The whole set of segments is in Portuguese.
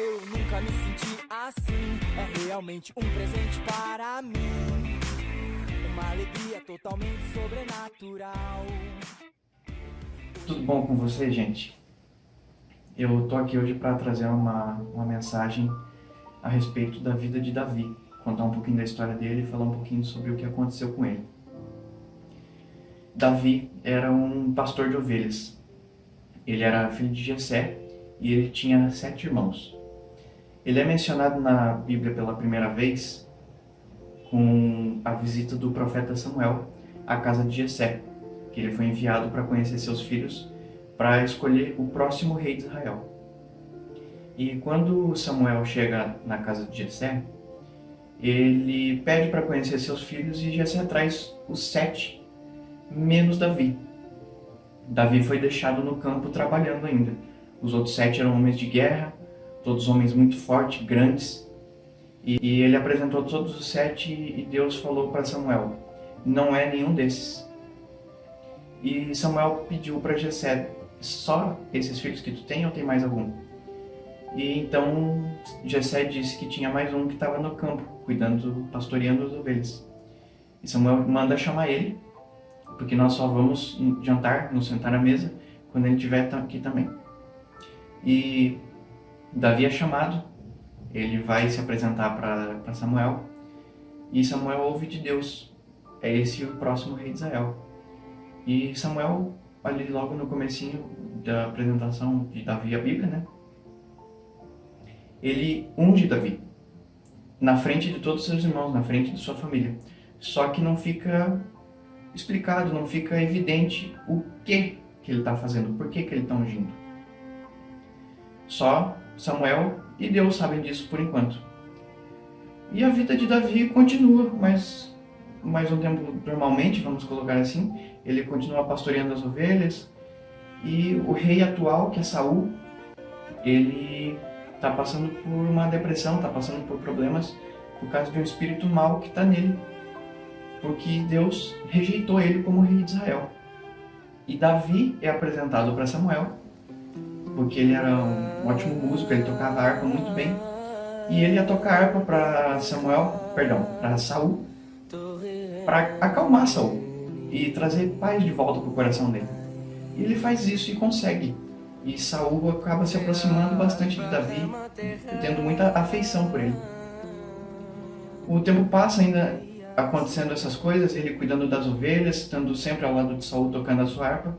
Eu nunca me senti assim, é realmente um presente para mim. Uma alegria totalmente sobrenatural. Tudo bom com você, gente? Eu tô aqui hoje para trazer uma mensagem a respeito da vida de Davi, contar um pouquinho da história dele e falar um pouquinho sobre o que aconteceu com ele. Davi era um pastor de ovelhas. Ele era filho de Jessé e ele tinha 7 irmãos. Ele é mencionado na Bíblia pela primeira vez com a visita do profeta Samuel à casa de Jessé, que ele foi enviado para conhecer seus filhos para escolher o próximo rei de Israel. E quando Samuel chega na casa de Jessé, ele pede para conhecer seus filhos e Jessé traz os 7, menos Davi. Davi foi deixado no campo trabalhando ainda. Os outros 7 eram homens de guerra, todos homens muito fortes, grandes. E ele apresentou todos os 7 e Deus falou para Samuel: não é nenhum desses. E Samuel pediu para Jessé: só esses filhos que tu tem ou tem mais algum? E então Jessé disse que tinha mais um que estava no campo, cuidando, pastoreando as ovelhas. E Samuel manda chamar ele, porque nós só vamos jantar, nos sentar à mesa, quando ele estiver aqui também. E Davi é chamado, ele vai se apresentar para Samuel, e Samuel ouve de Deus: é esse o próximo rei de Israel. E Samuel, ali logo no comecinho da apresentação de Davi à Bíblia, né? Ele unge Davi na frente de todos os seus irmãos, na frente de sua família. Só que não fica explicado, não fica evidente o que ele está fazendo, por que ele está ungindo. Só Samuel e Deus sabem disso por enquanto. E a vida de Davi continua, mas mais um tempo normalmente, vamos colocar assim. Ele continua pastoreando as ovelhas. E o rei atual, que é Saul, ele está passando por uma depressão, está passando por problemas por causa de um espírito mau que está nele, porque Deus rejeitou ele como rei de Israel. E Davi é apresentado para Samuel, porque ele era um ótimo músico, ele tocava harpa muito bem, e ele ia tocar harpa para Saul, para acalmar Saul e trazer paz de volta para o coração dele. E ele faz isso e consegue. E Saul acaba se aproximando bastante de Davi, tendo muita afeição por ele. O tempo passa ainda acontecendo essas coisas, ele cuidando das ovelhas, estando sempre ao lado de Saul tocando a sua harpa.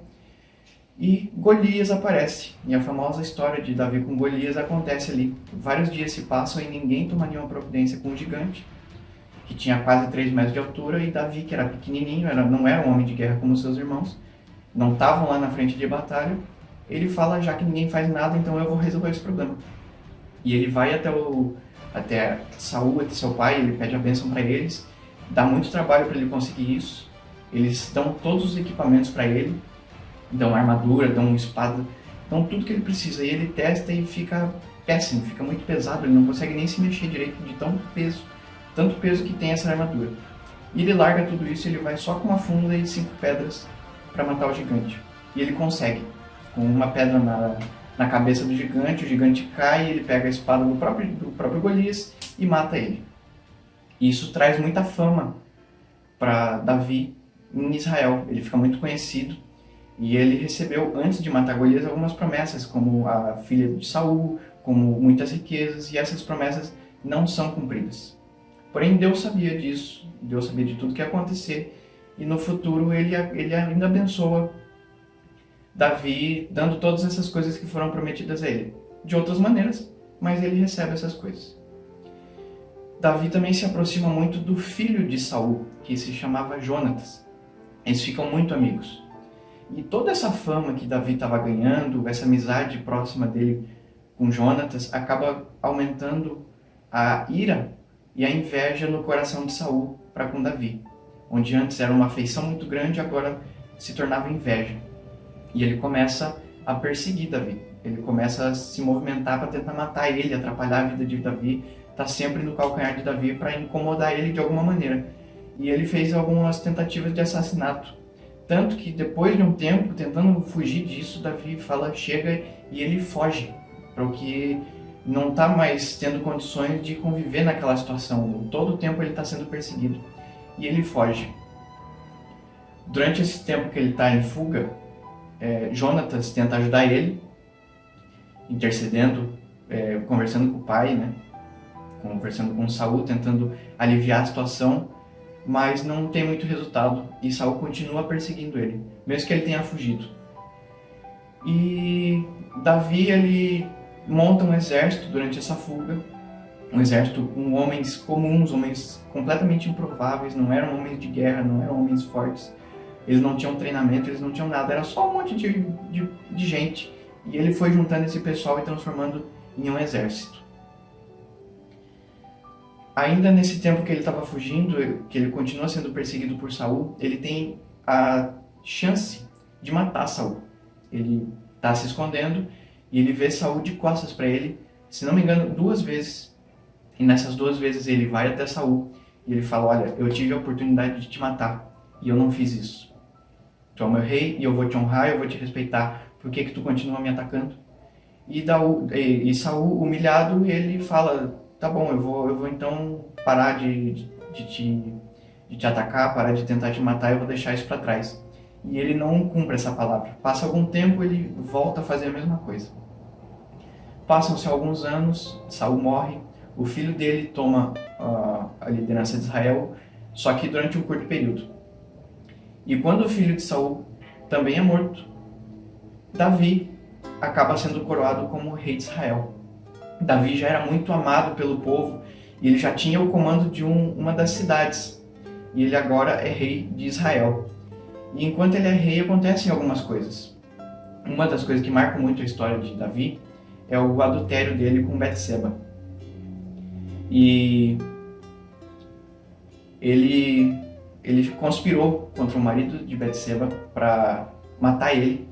E Golias aparece. E a famosa história de Davi com Golias acontece ali. Vários dias se passam e ninguém toma nenhuma providência com um gigante, que tinha quase 3 metros de altura, e Davi, que era pequenininho, não era um homem de guerra como seus irmãos, não estavam lá na frente de batalha. Ele fala: já que ninguém faz nada, então eu vou resolver esse problema. E ele vai até Saul, até seu pai, ele pede a bênção para eles. Dá muito trabalho para ele conseguir isso. Eles dão todos os equipamentos para ele, dão armadura, dão espada, dão tudo que ele precisa. E ele testa e fica péssimo, fica muito pesado, ele não consegue nem se mexer direito de tanto peso que tem essa armadura. E ele larga tudo isso, ele vai só com uma funda e 5 pedras para matar o gigante. E ele consegue. Com uma pedra na cabeça do gigante, o gigante cai, ele pega a espada do próprio Golias e mata ele. E isso traz muita fama para Davi em Israel. Ele fica muito conhecido e ele recebeu, antes de matar Golias, algumas promessas, como a filha de Saul, como muitas riquezas, e essas promessas não são cumpridas. Porém, Deus sabia disso, Deus sabia de tudo que ia acontecer, e no futuro ele ainda abençoa Davi, dando todas essas coisas que foram prometidas a ele. De outras maneiras, mas ele recebe essas coisas. Davi também se aproxima muito do filho de Saul, que se chamava Jonatas. Eles ficam muito amigos. E toda essa fama que Davi estava ganhando, essa amizade próxima dele com Jonatas, acaba aumentando a ira e a inveja no coração de Saul para com Davi. Onde antes era uma afeição muito grande, agora se tornava inveja. E ele começa a perseguir Davi. Ele começa a se movimentar para tentar matar ele, atrapalhar a vida de Davi, está sempre no calcanhar de Davi para incomodar ele de alguma maneira. E ele fez algumas tentativas de assassinato. Tanto que depois de um tempo, tentando fugir disso, Davi fala: chega, e ele foge, porque não está mais tendo condições de conviver naquela situação. Todo o tempo ele está sendo perseguido e ele foge. Durante esse tempo que ele está em fuga, Jonatas tenta ajudar ele, intercedendo, conversando com o pai, né? Conversando com Saul, tentando aliviar a situação, mas não tem muito resultado e Saul continua perseguindo ele, mesmo que ele tenha fugido. E Davi, ele monta um exército durante essa fuga, um exército com homens comuns, homens completamente improváveis, não eram homens de guerra, não eram homens fortes, eles não tinham treinamento, eles não tinham nada, era só um monte de gente. E ele foi juntando esse pessoal e transformando em um exército. Ainda nesse tempo que ele estava fugindo, que ele continua sendo perseguido por Saul, ele tem a chance de matar Saul. Ele está se escondendo e ele vê Saul de costas para ele, se não me engano, 2 vezes. E nessas 2 vezes ele vai até Saul e ele fala: olha, eu tive a oportunidade de te matar e eu não fiz isso. Tu é o meu rei e eu vou te honrar, eu vou te respeitar. Por que tu continua me atacando? E Saul, humilhado, ele fala: tá bom, eu vou então parar de te atacar, parar de tentar te matar, eu vou deixar isso para trás. E ele não cumpre essa palavra. Passa algum tempo, ele volta a fazer a mesma coisa. Passam-se alguns anos, Saul morre, o filho dele toma a liderança de Israel, só que durante um curto período. E quando o filho de Saul também é morto, Davi acaba sendo coroado como rei de Israel. Davi já era muito amado pelo povo e ele já tinha o comando de uma das cidades. E ele agora é rei de Israel. E enquanto ele é rei, acontecem algumas coisas. Uma das coisas que marca muito a história de Davi é o adultério dele com Betseba. E ele conspirou contra o marido de Betseba para matar ele.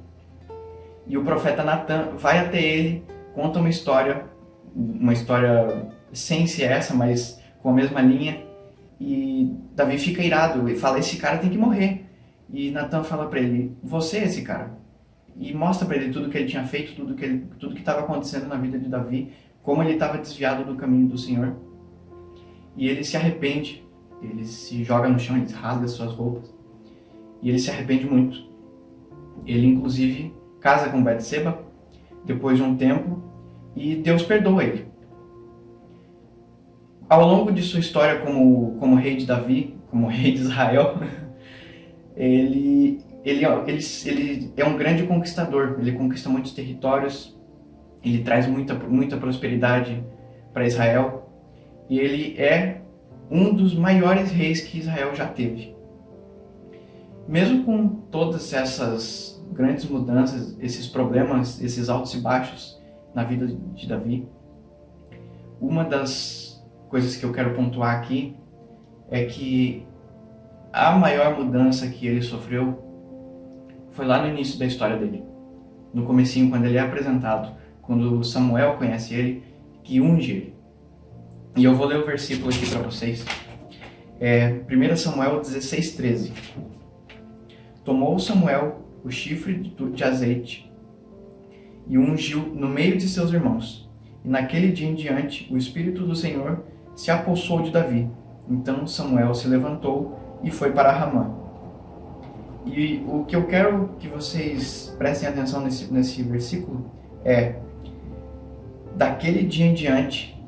E o profeta Natan vai até ele, conta uma história sem ser essa, mas com a mesma linha. E Davi fica irado e fala: esse cara tem que morrer. E Natan fala para ele: você é esse cara. E mostra para ele tudo que ele tinha feito, tudo que estava acontecendo na vida de Davi, como ele estava desviado do caminho do Senhor. E ele se arrepende, ele se joga no chão, ele rasga suas roupas. E ele se arrepende muito. Ele, inclusive, casa com Betseba depois de um tempo e Deus perdoa ele. Ao longo de sua história como rei de Davi, como rei de Israel, ele é um grande conquistador. Ele conquista muitos territórios, ele traz muita prosperidade para Israel e ele é um dos maiores reis que Israel já teve. Mesmo com todas essas grandes mudanças, esses problemas, esses altos e baixos na vida de Davi, uma das coisas que eu quero pontuar aqui é que a maior mudança que ele sofreu foi lá no início da história dele. No comecinho, quando ele é apresentado, quando Samuel conhece ele, que unge ele. E eu vou ler o versículo aqui para vocês. 1 Samuel 16:13. Tomou Samuel o chifre de azeite e o ungiu no meio de seus irmãos. E naquele dia em diante, o Espírito do Senhor se apossou de Davi. Então Samuel se levantou e foi para Ramá. E o que eu quero que vocês prestem atenção nesse versículo é: daquele dia em diante,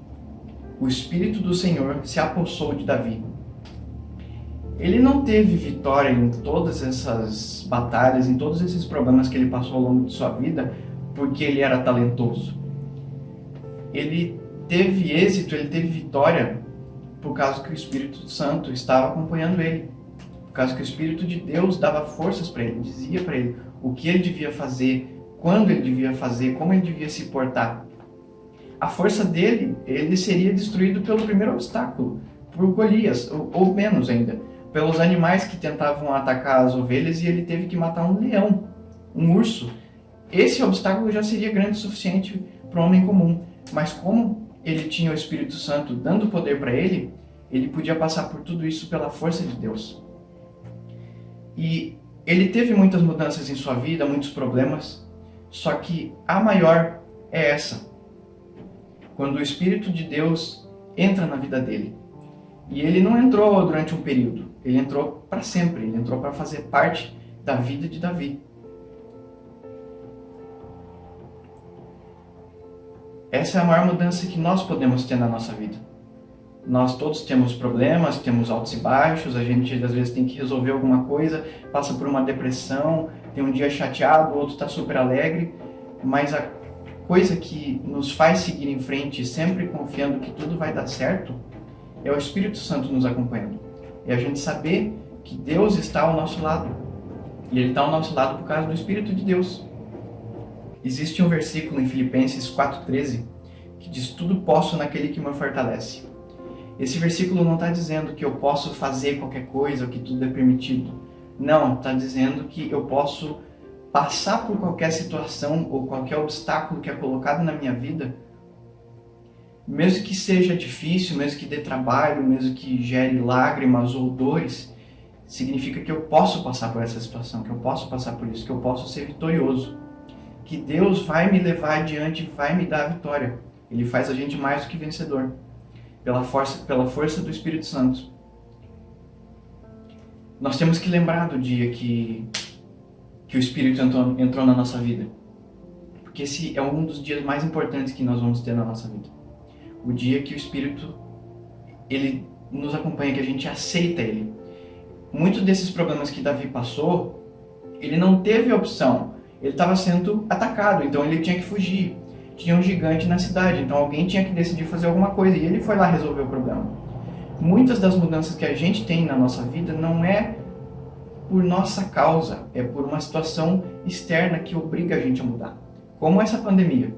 o Espírito do Senhor se apossou de Davi. Ele não teve vitória em todas essas batalhas, em todos esses problemas que ele passou ao longo de sua vida, porque ele era talentoso. Ele teve êxito, ele teve vitória por causa que o Espírito Santo estava acompanhando ele. Por causa que o Espírito de Deus dava forças para ele, dizia para ele o que ele devia fazer, quando ele devia fazer, como ele devia se portar. A força dele, ele seria destruído pelo primeiro obstáculo, por Golias, ou menos ainda, pelos animais que tentavam atacar as ovelhas, e ele teve que matar um leão, um urso. Esse obstáculo já seria grande o suficiente para um homem comum, mas como ele tinha o Espírito Santo dando poder para ele, ele podia passar por tudo isso pela força de Deus. E ele teve muitas mudanças em sua vida, muitos problemas, só que a maior é essa. quando o Espírito de Deus entra na vida dele. E ele não entrou durante um período, ele entrou para sempre, ele entrou para fazer parte da vida de Davi. Essa é a maior mudança que nós podemos ter na nossa vida. Nós todos temos problemas, temos altos e baixos, a gente às vezes tem que resolver alguma coisa, passa por uma depressão, tem um dia chateado, o outro está super alegre, mas a coisa que nos faz seguir em frente, sempre confiando que tudo vai dar certo, é o Espírito Santo nos acompanhando. É a gente saber que Deus está ao nosso lado. E Ele está ao nosso lado por causa do Espírito de Deus. Existe um versículo em Filipenses 4,13 que diz: tudo posso naquele que me fortalece. Esse versículo não está dizendo que eu posso fazer qualquer coisa ou que tudo é permitido. Não, está dizendo que eu posso passar por qualquer situação ou qualquer obstáculo que é colocado na minha vida, mesmo que seja difícil, mesmo que dê trabalho, mesmo que gere lágrimas ou dores, significa que eu posso passar por essa situação, que eu posso passar por isso, que eu posso ser vitorioso. Que Deus vai me levar adiante, vai me dar a vitória. Ele faz a gente mais do que vencedor, pela força do Espírito Santo. Nós temos que lembrar do dia que o Espírito entrou na nossa vida, porque esse é um dos dias mais importantes que nós vamos ter na nossa vida. O dia que o Espírito, ele nos acompanha, que a gente aceita Ele. Muitos desses problemas que Davi passou, ele não teve opção. Ele estava sendo atacado, então ele tinha que fugir. Tinha um gigante na cidade, então alguém tinha que decidir fazer alguma coisa, e ele foi lá resolver o problema. Muitas das mudanças que a gente tem na nossa vida não é por nossa causa, é por uma situação externa que obriga a gente a mudar. Como essa pandemia.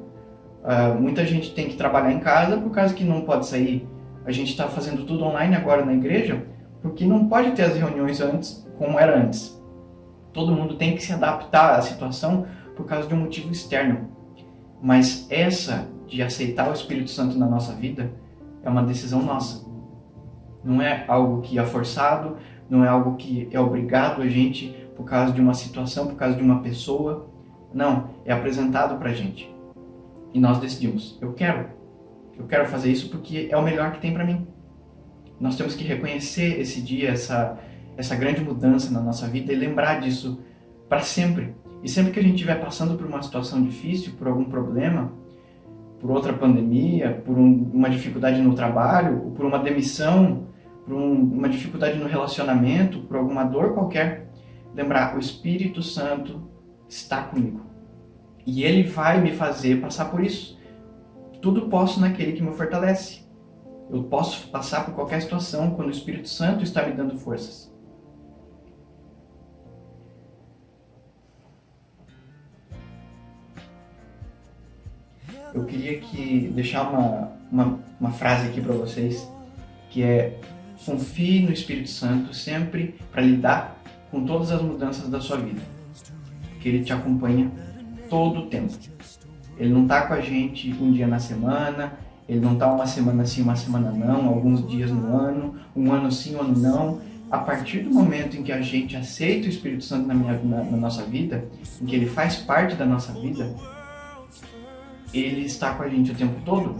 Muita gente tem que trabalhar em casa por causa que não pode sair. A gente está fazendo tudo online agora na igreja, porque não pode ter as reuniões antes, como era antes. Todo mundo tem que se adaptar à situação por causa de um motivo externo. Mas essa de aceitar o Espírito Santo na nossa vida é uma decisão nossa. Não é algo que é forçado, não é algo que é obrigado a gente por causa de uma situação, por causa de uma pessoa. Não, é apresentado pra gente. E nós decidimos, eu quero fazer isso porque é o melhor que tem pra mim. Nós temos que reconhecer esse dia, essa grande mudança na nossa vida e lembrar disso para sempre. E sempre que a gente estiver passando por uma situação difícil, por algum problema, por outra pandemia, por uma dificuldade no trabalho, por uma demissão, por uma dificuldade no relacionamento, por alguma dor qualquer, lembrar, o Espírito Santo está comigo. E Ele vai me fazer passar por isso. Tudo posso naquele que me fortalece. Eu posso passar por qualquer situação quando o Espírito Santo está me dando forças. Eu queria deixar uma frase aqui para vocês, que é: confie no Espírito Santo sempre para lidar com todas as mudanças da sua vida, porque Ele te acompanha todo o tempo. Ele não está com a gente um dia na semana, Ele não está uma semana sim, uma semana não, alguns dias no ano, um ano sim, um ano não. A partir do momento em que a gente aceita o Espírito Santo na nossa vida, em que Ele faz parte da nossa vida, Ele está com a gente o tempo todo,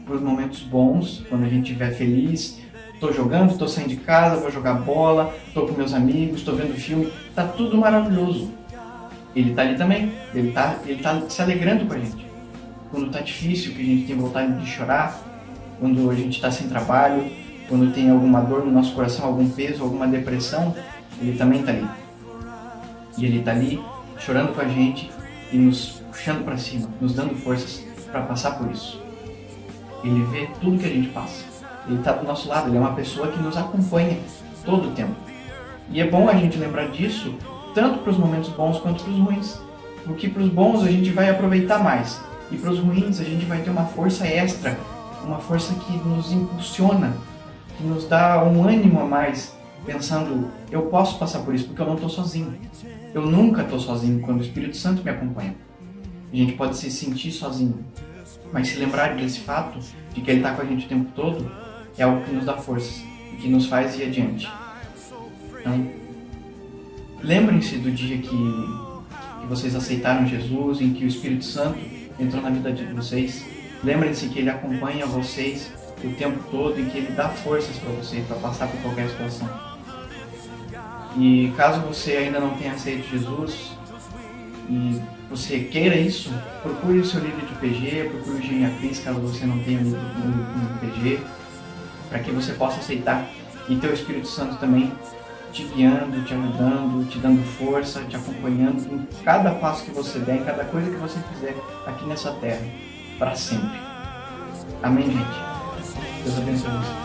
para os momentos bons, quando a gente estiver feliz. Estou jogando, estou saindo de casa, vou jogar bola, estou com meus amigos, estou vendo filme, está tudo maravilhoso. Ele está ali também, ele tá se alegrando com a gente. Quando está difícil, que a gente tem vontade de chorar, quando a gente está sem trabalho, quando tem alguma dor no nosso coração, algum peso, alguma depressão, Ele também está ali. E Ele está ali chorando com a gente e nos puxando para cima, nos dando forças para passar por isso. Ele vê tudo que a gente passa. Ele está do nosso lado, Ele é uma pessoa que nos acompanha todo o tempo. E é bom a gente lembrar disso, tanto para os momentos bons quanto para os ruins. Porque para os bons a gente vai aproveitar mais, e para os ruins a gente vai ter uma força extra, uma força que nos impulsiona, que nos dá um ânimo a mais, pensando, eu posso passar por isso porque eu não estou sozinho. Eu nunca estou sozinho quando o Espírito Santo me acompanha. A gente pode se sentir sozinho, mas se lembrar desse fato, de que Ele está com a gente o tempo todo, é algo que nos dá forças e que nos faz ir adiante. Então, lembrem-se do dia que vocês aceitaram Jesus, em que o Espírito Santo entrou na vida de vocês. Lembrem-se que Ele acompanha vocês o tempo todo e que Ele dá forças para vocês para passar por qualquer situação. E caso você ainda não tenha aceito Jesus e você queira isso, procure o seu líder de PG, procure o Gênia Cris, caso você não tenha líder de PG, para que você possa aceitar e ter o Espírito Santo também te guiando, te ajudando, te dando força, te acompanhando em cada passo que você der, em cada coisa que você fizer aqui nessa terra, para sempre. Amém, gente? Deus abençoe você.